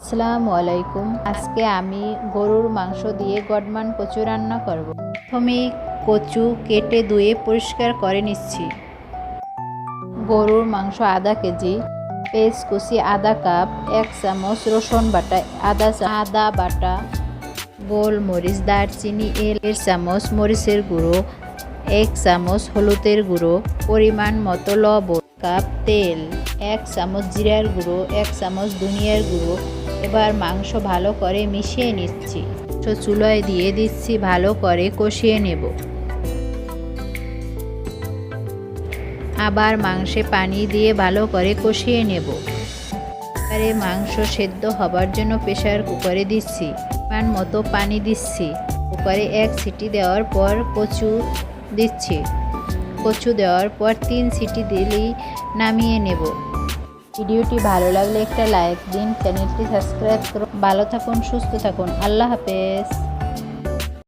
আসসালামু আলাইকুম। আজকে আমি গরুর মাংস দিয়ে গডমান কচু রান্না করব। প্রথমে কচু কেটে ধুয়ে পরিষ্কার করে নিচ্ছি। গরুর মাংস আধা কেজি, পেঁয়াজ কুচি আধা কাপ, 1 চামচ রসুন বাটা, আদা বাটা, গোলমরিচ, দারচিনি, 1 চামচ মরিচের গুঁড়ো, 1 চামচ হলুদের গুঁড়ো, পরিমাণ মতো লবণ, কাপ তেল, 1 চামচ জিরার গুঁড়ো, 1 চামচ ধনিয়ার গুঁড়ো। এবার মাংস ভালো করে মিশিয়ে নিচ্ছি। চুলায় দিয়ে দিচ্ছি, ভালো করে কষিয়ে নেব। আবার মাংসে পানি দিয়ে ভালো করে কষিয়ে নেব। এবারে মাংস সেদ্ধ হবার জন্য প্রেসার কুকারে দিচ্ছি, পরিমাণ মতো পানি দিচ্ছি। কুকারে 1 সিটি দেওয়ার পর কচু দিচ্ছি। কচু দেওয়ার পর 3 সিটি দিলেই নামিয়ে নেব। ভিডিওটি ভালো লাগলে একটা লাইক দিন, চ্যানেলটি সাবস্ক্রাইব করুন। ভালো থাকুন, সুস্থ থাকুন। আল্লাহ হাফেজ।